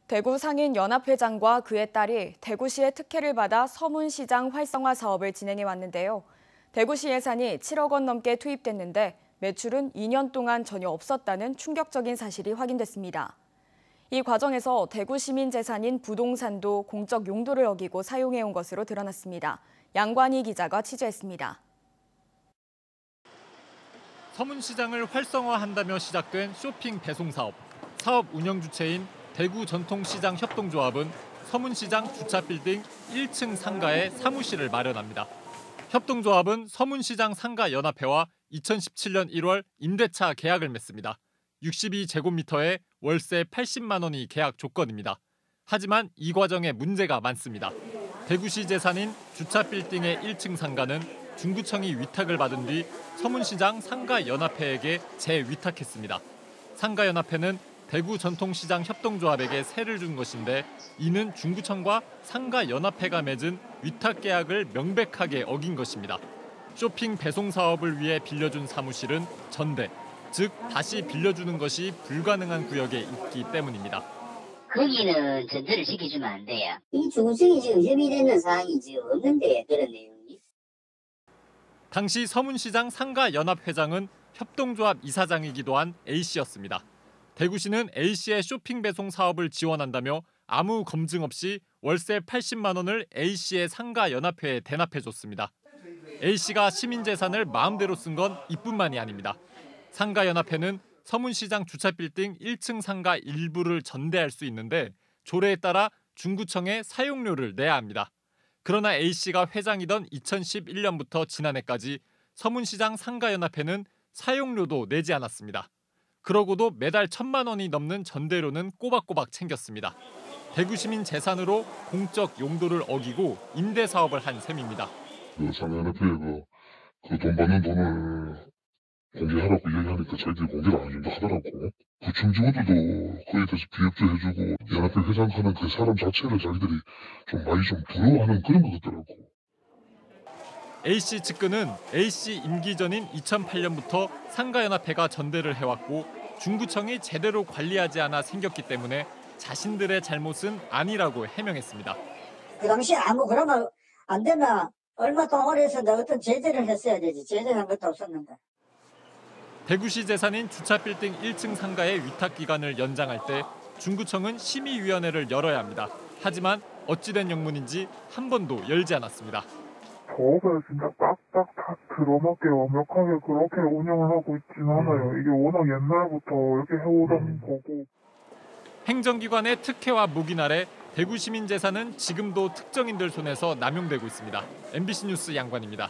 대구 상인연합회장과 그의 딸이 대구시의 특혜를 받아 서문시장 활성화 사업을 진행해 왔는데요. 대구시 예산이 7억 원 넘게 투입됐는데 매출은 2년 동안 전혀 없었다는 충격적인 사실이 확인됐습니다. 이 과정에서 대구 시민 재산인 부동산도 공적 용도를 어기고 사용해온 것으로 드러났습니다. 양관희 기자가 취재했습니다. 서문시장을 활성화한다며 시작된 쇼핑 배송 사업. 사업 운영 주체인 대구 전통시장 협동조합은 서문시장 주차빌딩 1층 상가에 사무실을 마련합니다. 협동조합은 서문시장 상가연합회와 2017년 1월 임대차 계약을 맺습니다. 62제곱미터에 월세 80만 원이 계약 조건입니다. 하지만 이 과정에 문제가 많습니다. 대구시 재산인 주차빌딩의 1층 상가는 중구청이 위탁을 받은 뒤 서문시장 상가연합회에게 재위탁했습니다. 상가연합회는 대구 전통시장 협동조합에게 세를 준 것인데 이는 중구청과 상가연합회가 맺은 위탁 계약을 명백하게 어긴 것입니다. 쇼핑 배송 사업을 위해 빌려준 사무실은 전대, 즉 다시 빌려주는 것이 불가능한 구역에 있기 때문입니다. 거기는 전제를 지켜주면 안 돼요. 이 중구청이 지금 협의되는 사항이 지금 없는데 그런 내용이. 당시 서문시장 상가연합회장은 협동조합 이사장이기도 한 A씨였습니다. 대구시는 A씨의 쇼핑 배송 사업을 지원한다며 아무 검증 없이 월세 80만 원을 A씨의 상가연합회에 대납해줬습니다. A씨가 시민재산을 마음대로 쓴 건 이뿐만이 아닙니다. 상가연합회는 서문시장 주차빌딩 1층 상가 일부를 전대할 수 있는데 조례에 따라 중구청에 사용료를 내야 합니다. 그러나 A씨가 회장이던 2011년부터 지난해까지 서문시장 상가연합회는 사용료도 내지 않았습니다. 그러고도 매달 1,000만 원이 넘는 전대료는 꼬박꼬박 챙겼습니다. 대구시민 재산으로 공적 용도를 어기고 임대 사업을 한 셈입니다. 상가연합회가 돈 받는 돈을 공개하라고 이야기하니까 저희들이 공개를 안 한다 하더라고. 구청 직원들도 그에 대해서 비협조해주고 연합회 회장하는 그 사람 자체를 자기들이 좀 많이 좀 부러워하는 그런 것 같더라고. A씨 측근은 A씨 임기 전인 2008년부터 상가연합회가 전대를 해왔고 중구청이 제대로 관리하지 않아 생겼기 때문에 자신들의 잘못은 아니라고 해명했습니다. 그 당시에 아무 그러면 안 되면 얼마 동원 해서 어떤 제재를 했어야 되지. 제재한 것도 없었는데. 대구시 재산인 주차빌딩 1층 상가의 위탁 기간을 연장할 때 중구청은 심의위원회를 열어야 합니다. 하지만 어찌된 영문인지 한 번도 열지 않았습니다. 법에 진짜 딱딱 다 들어맞게 완벽하게 그렇게 운영을 하고 있진 않아요. 이게 워낙 옛날부터 이렇게 해오던 거고. 행정기관의 특혜와 묵인 아래 대구 시민 재산은 지금도 특정인들 손에서 남용되고 있습니다. MBC 뉴스 양관입니다.